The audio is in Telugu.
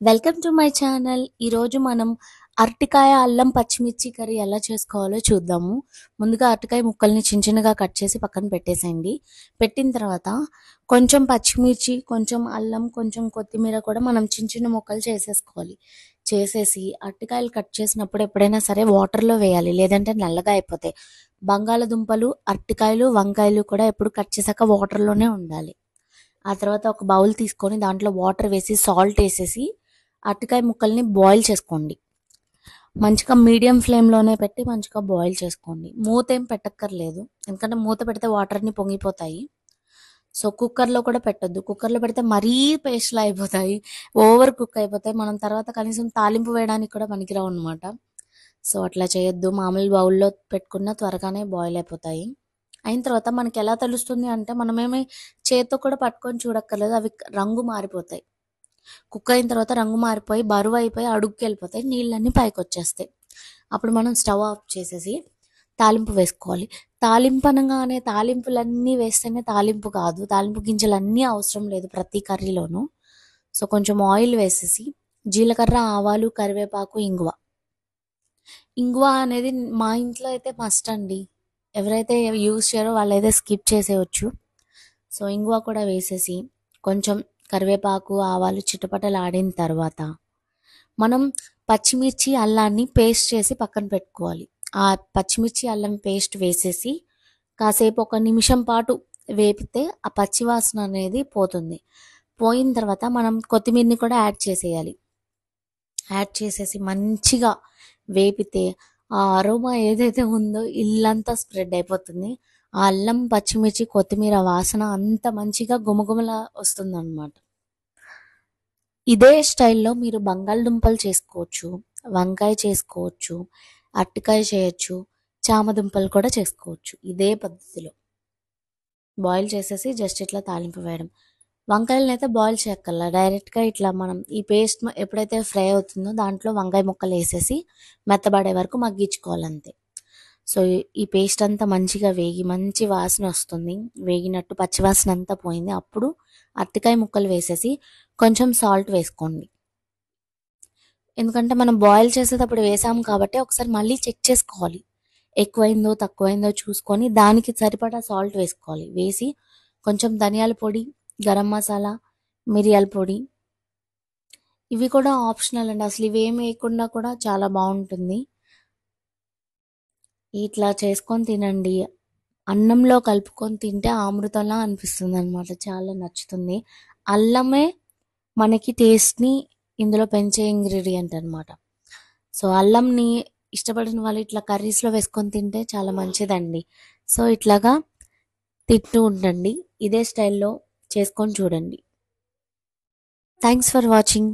Welcome to my channel. ఈరోజు మనం అరటికాయ అల్లం పచ్చిమిర్చి కర్రీ ఎలా చేసుకోవాలో చూద్దాము. ముందుగా అరటికాయ ముక్కల్ని చిన్న చిన్నగా కట్ చేసి పక్కన పెట్టేసేయండి. పెట్టిన తర్వాత కొంచెం పచ్చిమిర్చి, కొంచెం అల్లం, కొంచెం కొత్తిమీర కూడా మనం చిన్న చిన్న ముక్కలు చేసేసుకోవాలి. చేసేసి అరటికాయలు కట్ చేసినప్పుడు ఎప్పుడైనా సరే వాటర్లో వేయాలి, లేదంటే నల్లగా అయిపోతాయి. బంగాళదుంపలు, అరటికాయలు, వంకాయలు కూడా ఎప్పుడు కట్ చేశాక వాటర్లోనే ఉండాలి. ఆ తర్వాత ఒక బౌల్ తీసుకొని దాంట్లో వాటర్ వేసి సాల్ట్ వేసేసి అరటికాయ ముక్కల్ని బాయిల్ చేసుకోండి. మంచిగా మీడియం ఫ్లేమ్లోనే పెట్టి మంచిగా బాయిల్ చేసుకోండి. మూత ఏం పెట్టక్కర్లేదు, ఎందుకంటే మూత పెడితే వాటర్ అన్ని పొంగిపోతాయి. సో కుక్కర్లో కూడా పెట్టొద్దు. కుక్కర్లో పెడితే మరీ పేస్ట్లా అయిపోతాయి, ఓవర్ కుక్ అయిపోతాయి. మనం తర్వాత కనీసం తాలింపు వేయడానికి కూడా పనికిరావు అనమాట. సో అట్లా చేయొద్దు. మామూలు బౌల్లో పెట్టుకున్న త్వరగానే బాయిల్ అయిపోతాయి. అయిన తర్వాత మనకి ఎలా తెలుస్తుంది అంటే, మనమేమి చేత్తో కూడా పట్టుకొని చూడక్కర్లేదు, అవి రంగు మారిపోతాయి. కుక్ అయిన తర్వాత రంగు మారిపోయి బరువు అయిపోయి అడుగుకి వెళ్ళిపోతాయి, నీళ్ళన్నీ పైకి వచ్చేస్తాయి. అప్పుడు మనం స్టవ్ ఆఫ్ చేసేసి తాలింపు వేసుకోవాలి. తాలింపు అనగానే తాలింపులన్నీ వేస్తేనే తాలింపు కాదు, తాలింపు గింజలన్నీ అవసరం లేదు ప్రతి కర్రీలోనూ. సో కొంచెం ఆయిల్ వేసేసి జీలకర్ర, ఆవాలు, కరివేపాకు, ఇంగువ అనేది మా ఇంట్లో అయితే మస్ట్ అండి. ఎవరైతే యూజ్ చేయరో వాళ్ళైతే స్కిప్ చేసేయచ్చు. సో ఇంగువ కూడా వేసేసి కొంచెం కరివేపాకు, ఆవాలు చిటపటలాడిన తర్వాత మనం పచ్చిమిర్చి, అల్లాన్ని పేస్ట్ చేసి పక్కన పెట్టుకోవాలి. ఆ పచ్చిమిర్చి అల్లం పేస్ట్ వేసేసి కాసేపు ఒక నిమిషం పాటు వేపితే ఆ పచ్చివాసన అనేది పోతుంది. పోయిన తర్వాత మనం కొత్తిమీరని కూడా యాడ్ చేసేయాలి. యాడ్ చేసేసి మంచిగా వేపితే ఆ అరోమా ఏదైతే ఉందో ఇల్లంతా స్ప్రెడ్ అయిపోతుంది. ఆ అల్లం, పచ్చిమిర్చి, కొత్తిమీర వాసన అంత మంచిగా గుమగుమలా వస్తుందన్నమాట. ఇదే స్టైల్లో మీరు బంగాళదుంపలు చేసుకోవచ్చు, వంకాయ చేసుకోవచ్చు, అరటికాయ చేయొచ్చు, చామదుంపలు కూడా చేసుకోవచ్చు. ఇదే పద్ధతిలో బాయిల్ చేసేసి జస్ట్ ఇట్లా తాలింపు వేయడం. వంకాయలను అయితే బాయిల్ చేయక్కర్లా, డైరెక్ట్గా ఇట్లా మనం ఈ పేస్ట్ ఎప్పుడైతే ఫ్రై అవుతుందో దాంట్లో వంకాయ ముక్కలు వేసేసి మెత్తబడే వరకు మగ్గించుకోవాలంతే. సో ఈ పేస్ట్ అంతా మంచిగా వేగి మంచి వాసన వస్తుంది, వేగినట్టు పచ్చివాసన అంతా పోయింది. అప్పుడు అరటికాయ ముక్కలు వేసేసి కొంచెం సాల్ట్ వేసుకోండి. ఎందుకంటే మనం బాయిల్ చేసేటప్పుడు వేసాము కాబట్టి ఒకసారి మళ్ళీ చెక్ చేసుకోవాలి, ఎక్కువైందో తక్కువైందో చూసుకొని దానికి సరిపడా సాల్ట్ వేసుకోవాలి. వేసి కొంచెం ధనియాల పొడి, గరం మసాలా, మిరియాల పొడి, ఇవి కూడా ఆప్షనల్ అండి. అసలు ఇవేం వేయకుండా కూడా చాలా బాగుంటుంది. ఇట్లా చేసుకొని తినండి. అన్నంలో కలుపుకొని తింటే అమృతంలా అనిపిస్తుంది అనమాట, చాలా నచ్చుతుంది. అల్లమే మనకి టేస్ట్ని ఇందులో పెంచే ఇంగ్రీడియంట్ అనమాట. సో అల్లంని ఇష్టపడిన వాళ్ళు ఇట్లా కర్రీస్లో వేసుకొని తింటే చాలా మంచిదండి. సో ఇట్లాగా తింటూ ఉండండి, ఇదే స్టైల్లో చేసుకొని చూడండి. Thanks for watching.